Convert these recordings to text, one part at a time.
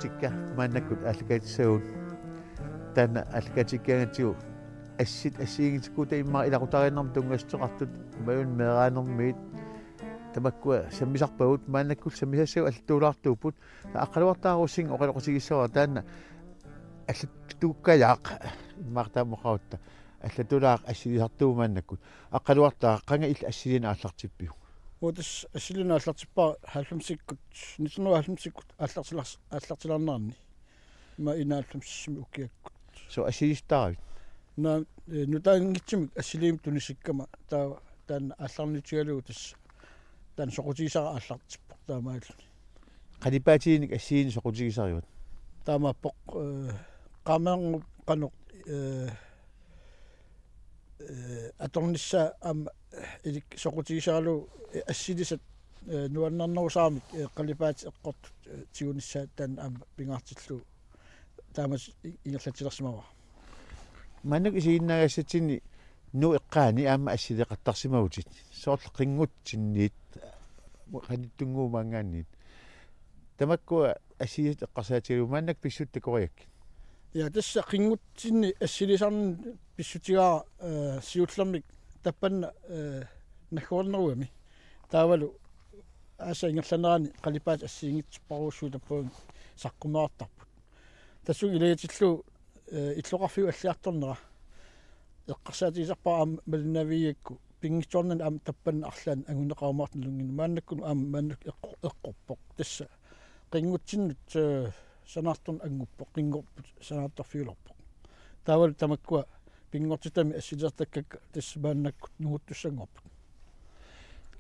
tikka maannakut allakaatissagут taana allakaatikkaangatsigu ассиингитикку таиммаа илакутарииннэрм тунгастеқартут маюн мерааnermiit тамаккуа саммисарпагут мааннаккул саммисассагу аллтуулаартууппут аққалуартааруссин оқалоқутигиссава таана аллаттуккаяақ иммаартаамоқаутта аллатулаақ ассилисартуу мааннаккут аққалуартаа қанга ил ассилина аллартиппиу утас ассилина аллартиппаа 90-сиккут 1990-сиккут аллартиларнаарни ма инааллумсими укиаккут со ассилистааравит на нутаангитсимик ассилиим тунисиккама таан алларнитигалуу тас таан соқутигисара аллартиппо таамааллуни қалипаатииник ассиини соқутигисариут таамааппоқ qamaangu qanuq atornissa am ilik soqutigisaralu assilisat nuannarnerusaamik qalipaat eqqort tigunissa tan am pingaartillu taamas ingerlatilersimava маннак исииннагассатсини ну эққаани аама ассилеқаттарсимагутит соорл қингутсинниит қаниттунгуумаангаанниит тамаккуа ассилит эққарсаатигалу мааннак писсут такориак я тасса qinngutsinni assilisaarn pissutigaa siutllermik tappanna nagguorneruami taavalu aasa ingerlanerani qalipaat assiingitsparuussuutappuun saqqumаарtarput tassu ilayatillu иллоqarfiu аллиарторнера эққарсаатигисарпаа малнаавиакку пингитсуарнан аама таппанна арлаан агунеқаумаартналунгин мааннаккуну аама мааннак эққорпоқ тасса qinngutsinнут санаартун ангуппоқ qinngorput санаартарфиулерпоқ таавал тамаккуа пингортитами ассилертаккак тассмааннаккут нугуттуссангорпут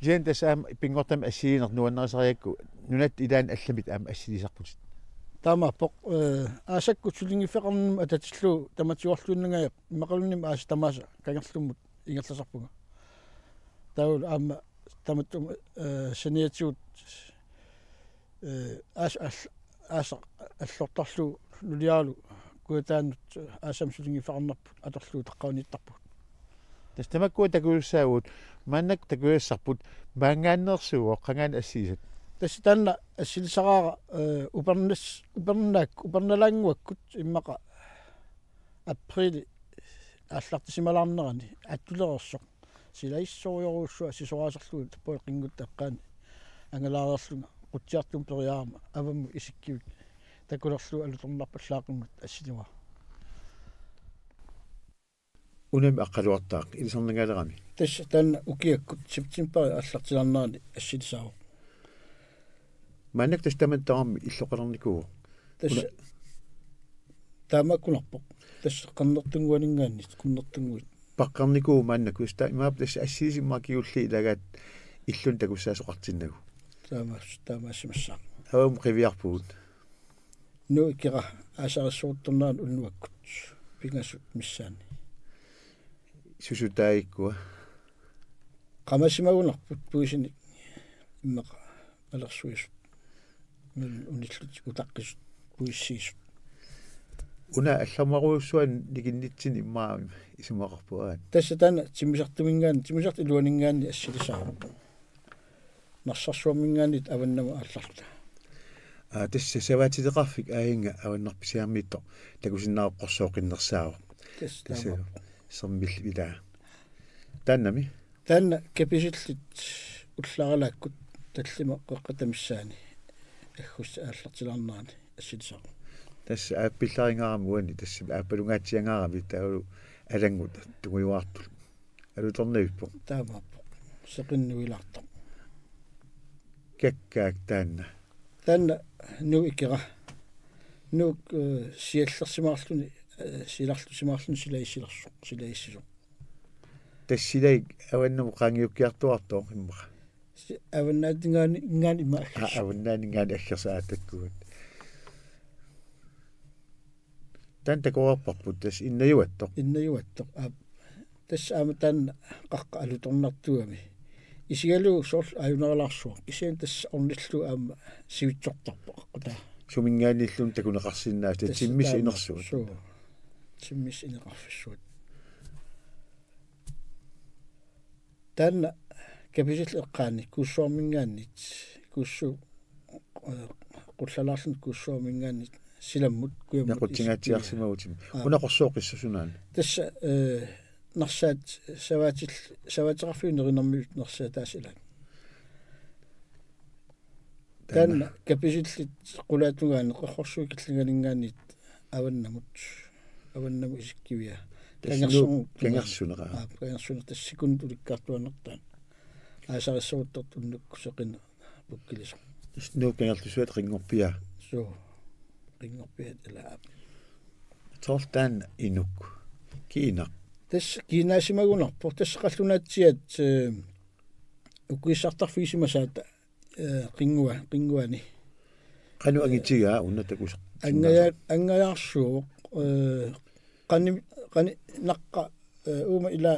жен тасаам пингортами ассиинер нуаннерисариакку нунат илаан алламит аама ассилисарпутит таамааппоқ аасакку сулингиффеқарним ататиллу таматиуарлууннагая имақалуним аас тамааса кангерлуммут ингерласарпунга таул аама таматтум саниатиут аас аллортарлу нулиалу куутаанут аасам сулингиффеқарнерпут аторлуу теққауниттарпут тас тамаккуа такуussaagut мааннак такуассарпут маангааннерсуо қангаан ассисат тасситанна ассилисараара уперналаангуаккут иммаqa априли ааллартисималаарнерани аттулерерсоқ силаиссориоруссуа сисораасерлуут таппуи қингуттаққаани ангалаарерлунга quttiartum periaarma avammu isikkivik takulerlu alutornarpallaaqimmat assiliwa unam aqqaluartaaq ilisarnagalerami tassa tanna ukiakkut september аллартиларнаани ассилисааву маннак тастаматтарами иллоқалерникуу тасса таамаккунарпоқ тасса қаннертунгуанингааннит куннертунгуит паққарникуу мааннак уста имаап тасса ассилисиммакиулли илагаат иллун такуссаасоқартиннагу таамассимассаа авам қивиарпуут ну кира асарсуутторнаан уннуаккут пингасут миссаани сусутаиккуа qamasimagунарпут пуисини иммаqa алерсуис мин униллут утаққис пуиссиис уна алламаруussуан никиннитсин иммаами исумақарпуаат тасса таана тимисартумингаани тимисарт илуанингаани ассилисаа нарсарсуамингаанит аваннама алларта тасса саваатилеқарфик аинга аваннарписиармиитто такусиннаарпқорсооқиннерсаава тасса сэрмил вилаа тааннами таанна каписиллит уллааралааккут таллима қеққатамиссаани аггус ааллартилаарнаани ассилисаа тасса ааппилларингаарамуани тасса ааппалунгаатсиангаарами таалу алангут тугуйуартул алуторнавиппо таамааппо сеқиннуилаартар кеккаак таанна ну икера ну сиаллерсимаарлуни силарлусимаарлуни силаиссилерсо силаиссисо тассилаик аваннаму qaangiukkiartuartoo иммаqa аваннаатингаани ингаани има аваннаанингаани аггерсаатаккуут тантакоорпарпут тас иннаюаттоқ тас аама таанна қаққа алуторнартуами исигалуу сорл аюнералаарсуа кисиан тас орниллу аама сивитсортарпо қаққута сумингааниллун такунеқарсиннаа тиммис инерсуут тиммис инеқарфиссуут таанна каписил эққаани куссуармингааннит куссу qullalaarsun kuussuumingaani silammut kuamut naqutsingaatiarsimagutimi unaqorsuoqissusunaani tassa narsaat savaatiqarfiunerinermiut nersaa taasilan tan kapisillit qulaatugaani qorsorsuukillingalingaanit avannamu isikkivia kangersunera tassikun tulikkaartuanertaan aasarissavuttor tunnukku seqina pukkilisor snuk kangertusuat ringorpia so ringorpiat ila tortan inuk kiina tas kiinaasimagunarpor tassaqallunaatsiat ukkuissartarfiisimasaata qinguani qanu angitiga unnatakus angayaarsuuq qani naqqa uma ila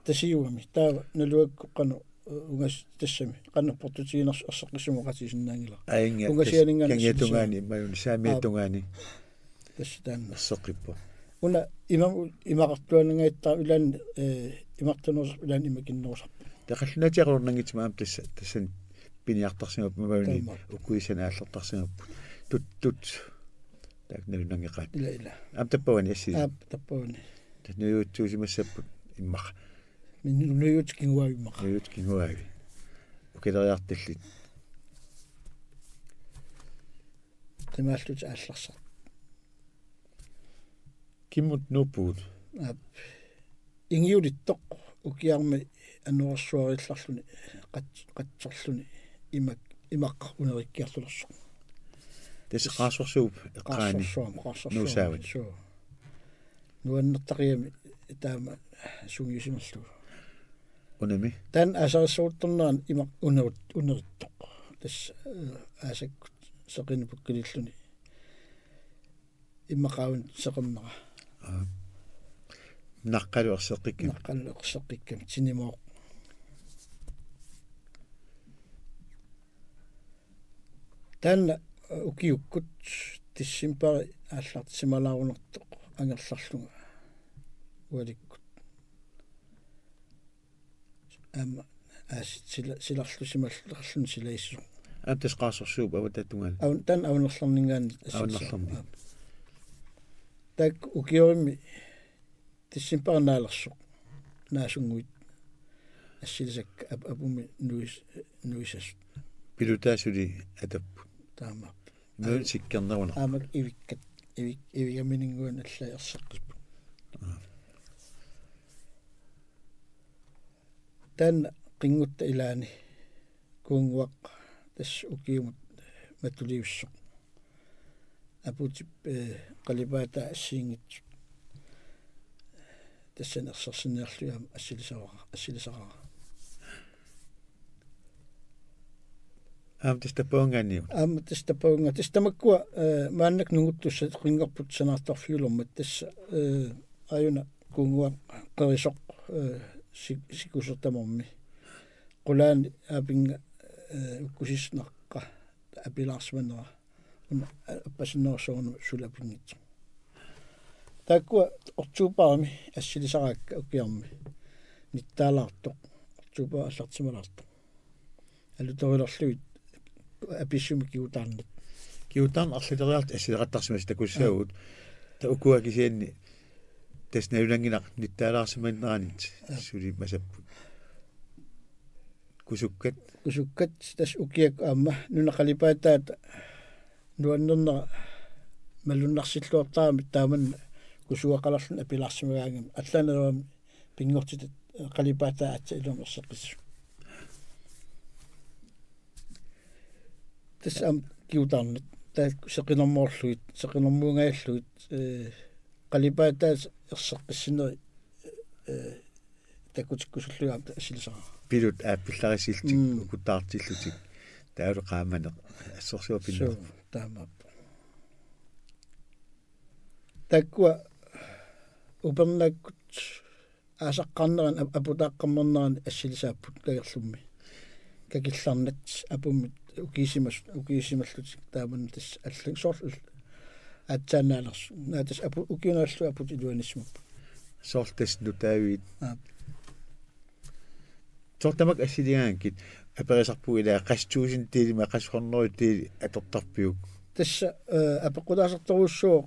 tasiuami taava naluakku qanu ungas tassami qannerportutiiners arsaqisumuqatisinnaangila ungasianingan kangetungani mayun saamiatungani tastan soqippo una imaqartuanangaittaa ulan imartunerus ulan imakinnerusar taqallunatiaqornangitsma am tassan piniartarsimup mavuni ukkuisan aallertarsimup tut taaknalunangeqaat ila am tappawani assi tappawani tanuyutsuusimassapput immaq nuyutkinguavi ukileriartallit qimaallut aallersar kimmut nupuut ingiulittoq ukiarmi annuarsuarillarluni qatsorluni imaq unerikkiartulersoq qaassorsuup eqqaani nuusaavut nuannertariami taama sungiusimerlu unami tan asarissuuttornaan imaq unerittoq tas aasakkut seqinipukkililluni imaqaavun seqemmara naqqaluerseqqikkam tinimooq tan ukiukkut tissimpari aallartisimalaarunерtoq angerlarluga ualikkut amma silarlusimallerlun silaissu amtas qaassorsuup avatattungaan tan avunerlarningaani avunerlarni tak ukiorimi tissimpari naalersuq naasunguit assilisak apumi nuisas pilutaasuli atappu taama møl sikkerneruna aamak ivikkat ivigaminninguan alla erseqqispu tan qingutta ilaani kuunguaq tas ukiumut matuliussoq aputip qalipaata assiingit tassan ersersinerluam assilisara tapaungaani tapaunga tastamakkua maannak nunguttussa qingerput sanartarfiulermat tassa ayuna kuunguaq qerisoq sikusertamormi qulaani aapinga ukkusisnaqqa apilaarsimanera una appasinnерсоорну sulapingit takkua ortuuparami assilisaraakka ukiarmi nittaalaartoq ortuupa allartimalaartoq alutorilerluit apissumi kiutaan arliteriart assileqattarsimas takussaagut ta ukuakisianni tasnalunanginaq nittaalaarsimanneranit suli masappu kusukkat tas ukiak aamma nunaqalipaataata nuannernera mallunnarsilluartaami taamanna kusuaqalarlun apilaarsimagaangam алланалуами пингортит qalipaataa atsa ilum erseqqissu тассам киутаарнат таа сеқинэрмоорлуит сеқинэрмуунгааллуит qalipaataa ерсеққиссинери такутиккусуллугаам ассилисара пилут ааппилларисилтик укуттаартиллутик таалу qaamane ассорсуа пиннер таамап таккуа упернаккут аасаққарнеран апутааққарнернеран ассилисааппут кагерлумми какилларнат апуммит укиисималлутик тааман тас аллу соорлу атсаанаалерс наатас апу укиунааллу апут илуаниссимап соорлтас нутаавиит тортамак ассилигаанкит аперисарпу илаа қастуусин тиилима қасхорнеруит тиили атортарпиук tässä apaqulaasartoruussuu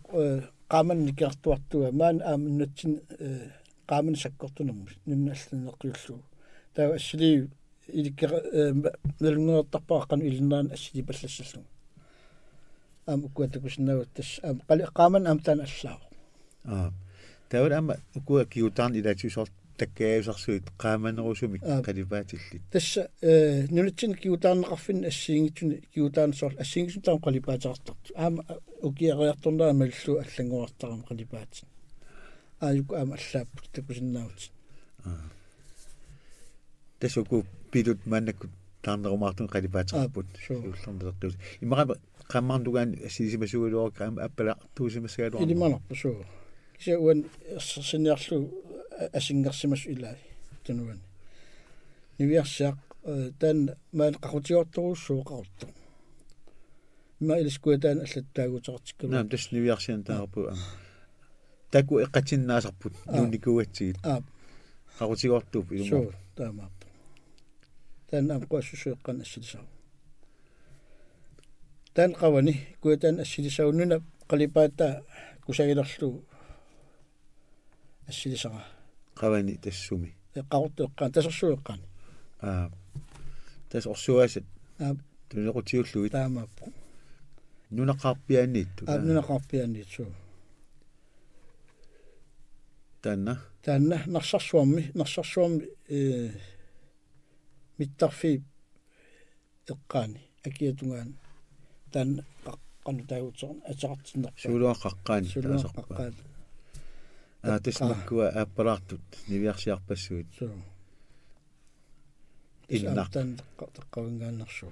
qaaman nikiartuartuga maan aamannatsin qaaman sakkortunammus nunnaalluneqqiullu taa assili ilikka nalungeertarpaaqan ilnaan assili pallassallu am ukkuatakusnaawat tass am qaaman amtaan allaa tawal amma ukua kiutaan ilaatiusort takkaayusarsuit qaamannerusumik qalipaatillit tässä nunatsin kiutaarneqarfin assiingitsun kiutaarnesorl assiingitsun taam qalipaatartartu aama ukiariartornaa mallu allanguartaram qalipaatin aayuku aama allaapput takusinnaavut tässä uku pidut mannakut taarnerumaartun qalipaatarput suullerneqqius imaqama qammarntugaan assiisimasuuluor qaam appalaqtuusimassagaluar ilimanarpu suu kisa uan siniarlu asingersimas ilaa tanuan niviarsiaq tan maan qaqutiortoruussuu qaruttu ma iliskuataan allattaaguteqartikkalu naam tas niviarsian taarpu taku eqqatinnaasarput nuunnikuatsigit qaqutiortuup iluma taamaap tan amqaassusueqqan assilisau tan qawani kuatan assilisaununa qalipaata kusagilerlu assilisara qavani tassumi qaruttueqqaan tasersueqqaan tas orsuasat tunequtiulluit taamaappu nunaqarpiaanniittu nunaqarpiaanniitsu tanna narsarsuarmi mittarfi eqqaani akiatungaan tan qaqqanu taaguteran ataqartinnerpa suuluaqaqqaani taasarpaqqaan tasmakkua aappalaartut niviarsiarpassuit innaartan taqqavingaannersu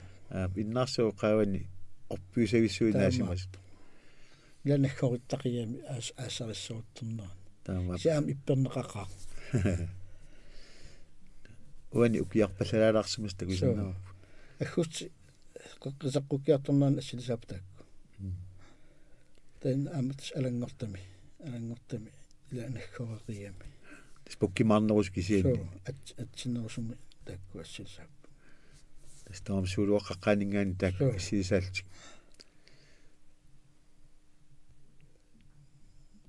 innaarsu qaavani orpiusavissuinaasimas lanakkoриттақиами аассарissоруттернаа сиам иппернеқақаа уани укиарпаллалаарсимас такусинаа аггутси қеққисаққукиарторнаан ассилисаптаакку тэн амтс алангортами иланаккорериами споккимаарнерус кисиани атсинерусуми таакку ассилисааппу тастаам суулуаққаққаанингаани таакку ассилисаалтик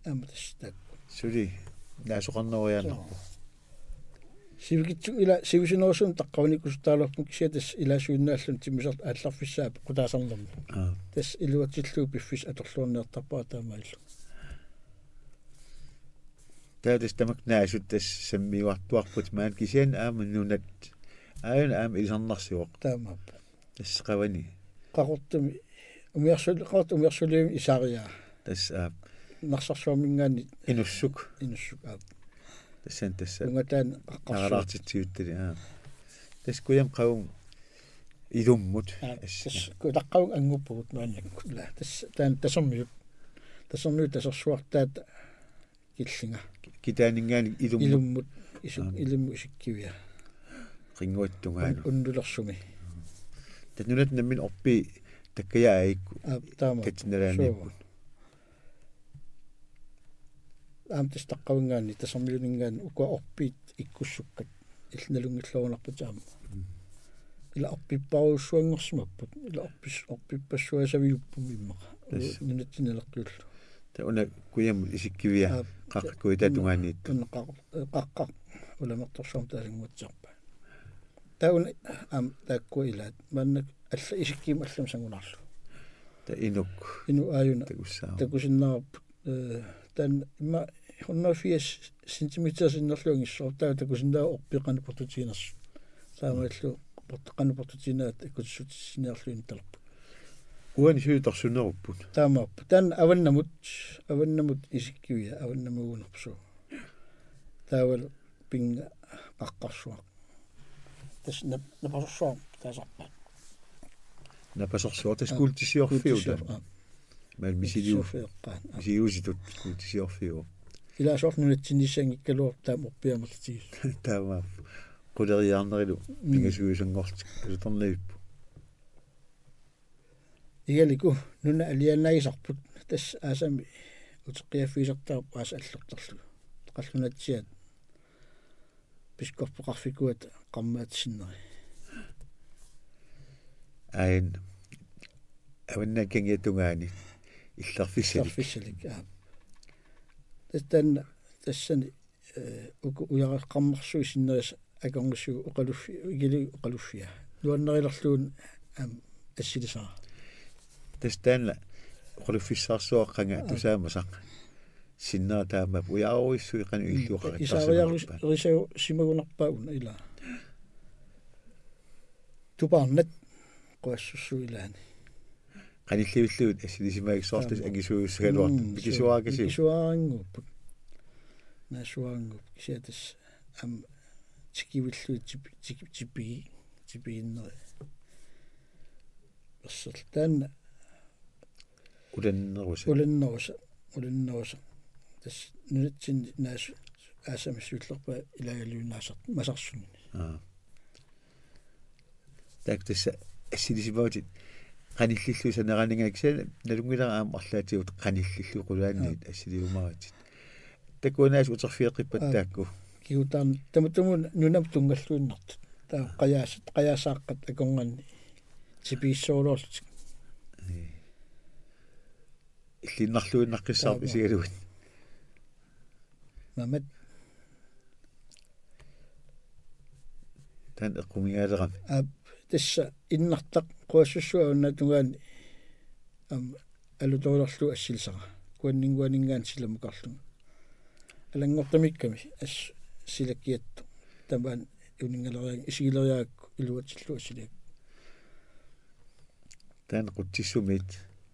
амтс таакку сули наасоқарнеруяанарпу сивгитсу ила сивисинерусум таққавникустаалуарпун кисиатас илаасуиннааллун тиммисерт аалларфиссаап қутаасарлерми тас илуатиллуу пиффис аторлуарнеэртарпаа таамаиллу тадис тамак наасут тас саммиуартуарпут маан кисиан ааманнунат аан аам илисарнарсиоқ таамаап тас қавани қақортуми умиарсулиими исаариаа тас нарсарсуамингаани инуссук аап тассан тасса унгатаан аққарсуартитсиуттали тас куям қавун илуммут тас кутаққавун ангуппугут нуаннаккула тас таан тасэрмиут тасерсуартаат киллинга китаанингаани илуммут илумму исиккивиа рингуаттунгаану уннулерсуми татнунат наммин орпи таккаяаикку таама катинналаанииппут аамтис таққавингаани тасэрмиунингаан ука орпиит иккуссуккат илналунгиллорунарпут аама ила орпиппаруссуангорсимаппут ила орпиппассуасавиуппум иммаqa нунатсинелеққиуллу тауна куям исиккивиа қаққуитатунгаанниитту қаққа уламерторсуам таасингуатсарпа тауна аам тааккуилаат маннак алла исиккиим аллам сангунарлу та инук ину ааюна такусиннаарпут тан има 180 сантиметер синнерлуангиссоо таа такусиннаа орпиқану портутинерс таамааллу портеқану портутинаат акутсутиссинеерлуин талерпу уани сюуторсунеруппут таамааппу таан аваннамут исиккивиа аваннамугунерпсу таавал пинга қаққарсуа тас напасорсуа таасарпа напасорсуа тас култисиорфиута мал мисилиуситут култисиорфиу илаасорнунатсинниссангиккалуар таам орпиамерлтигис таамаа quleriarnerilu pingasuusangortik alutorniippu игелику нуна алианнагисарпут тас аасами утеққиаффисартаа паас аллерторлу қаллунатсиат аванна кангиатунгаани илларфиссалик тан тассани уяреққармарсуи синнерис аконгуссуу оқалуффи игили оқалуффиа нуаннерилерлуун ассилисаа тастаанла оқалуффиссаарсуаққанга тусаамасақ синнаа таама уяаруиссуи қану иллуақарат рисау симагунарпаагуна ила тупаарнат қуассуссуилаани qanillivilluut assilisimaagsortus agisuussagaluartu pikisuaagasiu наасуаангуп кисиатас ам тикивиллуит типииннери ассертаанна уланнеруса тас нунатсин наасу аасамассууллерпа илагалууннаасарт масарсуни тактисса асsilisimaagit qanillillu saneraningaaksana nalungilaraam arlaatigut qanillillu qulaanniit assiliumaratит такунаас утерфиэқиппаттаакку киутаан таматумун нунам тунгаллуиннарт таа қаяасааққат аконгани типииссоолоорт иллиннарлуиннаққиссаарп исигалугит мамат тан эққумигаалерам тасса иннартақ қуассуссуа уннатунгаани алуторлерлу ассилсара куаннингуанингаан силамукарлуга алангортамикками ас силаккиатту тамаан унингалериаг исигилериаакку илуатиллу ассилиак таан қутсиссумит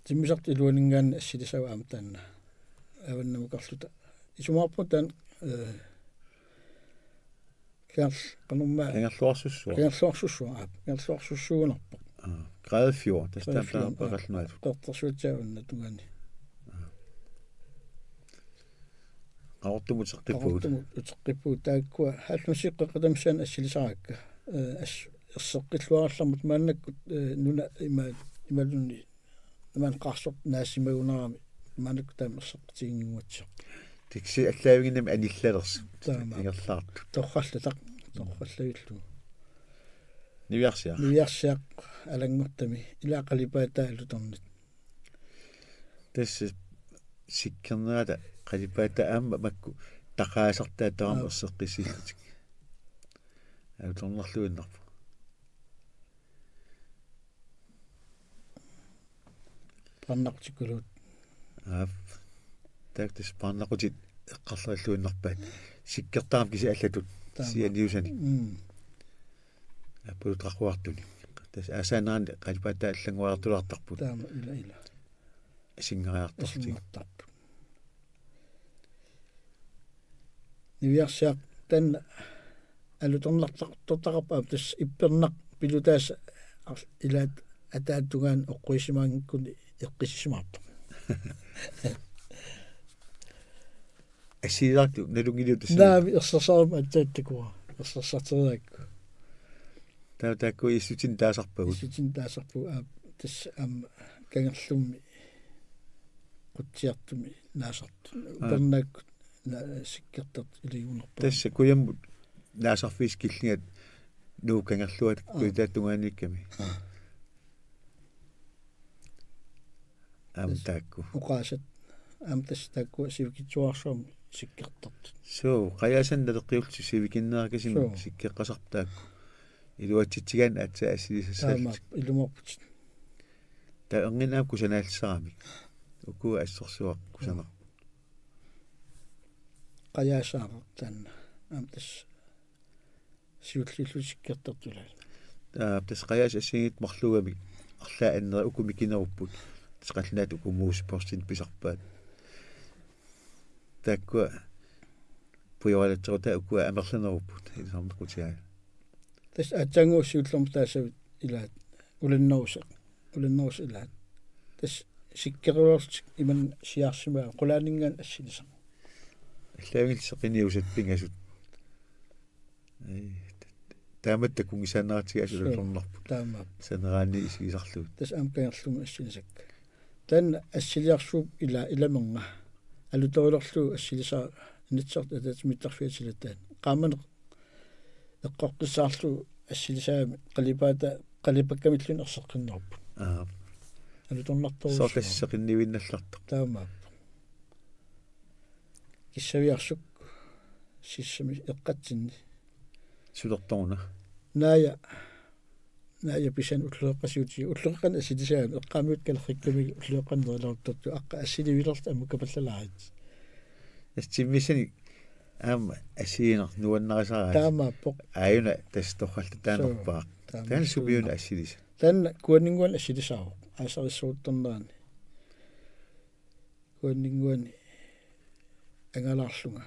тиммисарт илуанингаан ассилисава амтаанна аваннамукарлута исумаарпутаан кэрл канумма кэрлуарсуссуунарпа градфьор тастааппаа пақалнуат тортэрсуутсаагунна тугаани аортумутеққиппуут тааккуа хаалмусиққақатамсаан ассилисараакка ерсеққиллуаралламут мааннаккут нуна ималунни иман қарсоқ наасимагунарами маанакку таам ерсеққитигингуатсеқ тикси аллаавигиннами аниллалерс ингерлаарту торхаллавиллу нивиарсиақ алангортами илаақалипаатаа алуторнит тасс сиккернаата қалипаатаа аама макку тақаасартаатарама ерсеққисиллутик алуторнерлуиннарпа паннартикулут тактис паннақутит эққарлерлуиннарпаат сиккертарам киси аллатут сианиусани апулутрақуартуни тас асаанаан қалипаатаа аллангуартулартарпут таама ила сингариартартик нивиарсиақ тан алуторнартартартарпаа тас иппернақ пилутаас илаат атааттугаан оққуисимаангиккуни эққисисимаарпа асилаарту налунгилиутас наами ерсерсаарма аттааттакуа ерсерсартериакку таакку иссутин таасарпагут тас ам кангерлумми quttiartumi naasart upernaakku sikkertert iligunarpa тасса куяммут наасарфис киллингат нуукангаллуат куитааттугааникками ам таакку уqaasat ам тас таакку сивикитсуарсуам sikkertert соо қаяасан налеққиулти сивикиннеакасим сиккеққасартаакку илуатситсигаан атса ассилисассаалут илумарпут та энгинаакку санаалсарамик ukua assorsuaq kusana qayaasaaqartaanna amtas siullillusikkertartulal tas qayaas assingit marlugami arlaa annera ukumikinerupput tas qallnaat ukumuus postin pisarpaat takkua pujoralatseruta ukua amerlanerupput isamtqutiaa tas atsanguussiullorm taasavit ilaat ulannerus ilaat tas sikkeruortik iman siarsimaa qulaaningaan assilisa аллаагилсеқиниусат пингасут тааматта кунгисаанаратига асулерлорнарпу таама санераани исигисарлуут тас амкаерлума ассилисак тан ассилиарсууп иламернга алуторилерлу ассилисаа нитсарт ататмиттарфиатилатаан qaamane эққоққиссаарлу ассилисаами қалипаата қалипаккамиллун ерсеққиннерпу анутарнарторус сортассеқиннивинналлартоқ таама киссавиарсук сиссами эққатсинни сулерторна наая писан уллеққасиути уллеққан аситисаан эққаамиут калеррикками уллеққаннерларторту аққа ассиливилерт аммукапаллалаарит астиммисани аама асиинер нуаннерисараа таама поқ аюна тасторралта таанерпаа таан субиуна ассилис таан куаннингуан ассилисаау аасарissуутторнаани куаннингуани ангалаарлунга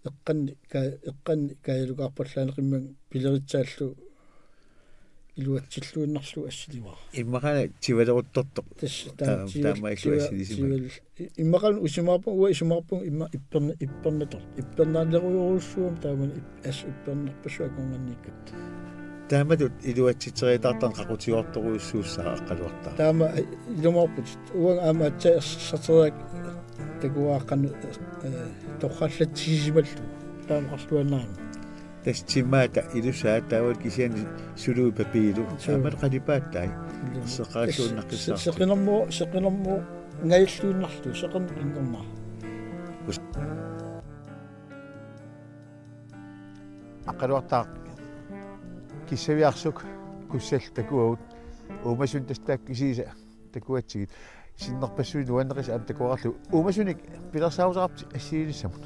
эққанни каялугаарпаллаанеқимман пилеритсааллу илуатсиллуиннарлу ассиливаа иммакана тивалеруттортоқ таама илуассилисима иммакан усимаарпун имма иппернааллеруйоруссуум тааман ас иппернерпассуаконганниккат тааматут илуатситериатартан қақутиорторуйуссууссаа аққалуартаа таама илумаарпут уан аама атсаерсатерак такуааққан торхаллатсисималлу таама қарлуанаама тастимаата илусаа таавал кисиани сулуи папилу таамал қалипааттай сеқарисууннаққиссаа сеқинермо ngailluinnarlu seqerniqinnerma аққалуартаа киссавиарсук куссал такуагут уумасун тастааккисииса такуатсигит синнерпассуи нуаннерис аам такуарарлу уумасуник пилерсаусарапти ассиилиссамут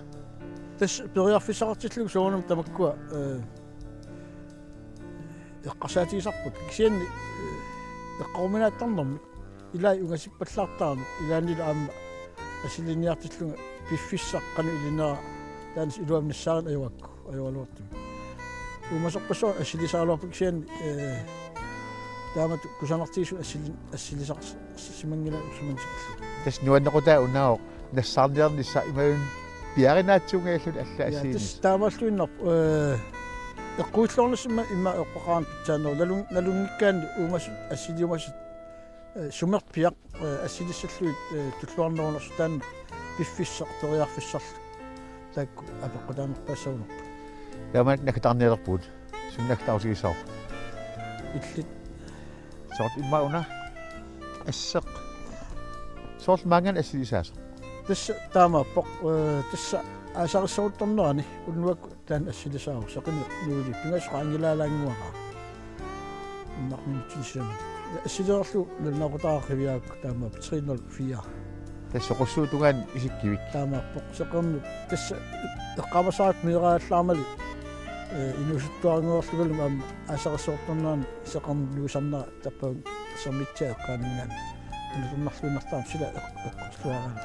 тас периарфиссақартиллуг соонам тамаккуа эққасаатигисарпут кисианни эққаруминааттарнэрми илай угасиппаллаартаарми илаанила аама асилиниартиллунга пиффиссаққану илинера таанис илуамнассаарин аюакку аюалуартим умасорпассоо асилисаалуарпу кисианни таамат кусанартигису ассилисар симангила усумантикиллу тас нуаннеқутаа унао нассаарниарнисса имаюн пиаринаатсунгааллут алла ассиинис тас таамааллуиннарп эққуиллорнасимма имма эққақаан питсаанер налунгиккаани умас ассилиумас сумерт пиақ ассилиссаллуит туллуарнерунерс таан пиффиссақ периарфиссарлу таакку апеққутаанерпассауну ямат накатарниалерпуут суннактаусигисаа иллит сорт иммауна ассеқ сорт манган ассилисаас тасса таамааппоқ тасса аасариссуутторнерани уннуак таан ассилисаау сақини нуули пингасқаангилаалаангуагаа иммарнитсисамат ассилерлу налнақутаархивиаак таама 304 тассоқуссуутунгаан исиккивик таамааппоқ сеқерну тасса эққамасаат мирааллаармали инусуттуарнеерлугалум аама аасариссуутторнерани сеқернуусарнера таппаун саммитсаа эққаанингаан нутуннарлуиннартаам сила эққуслуараани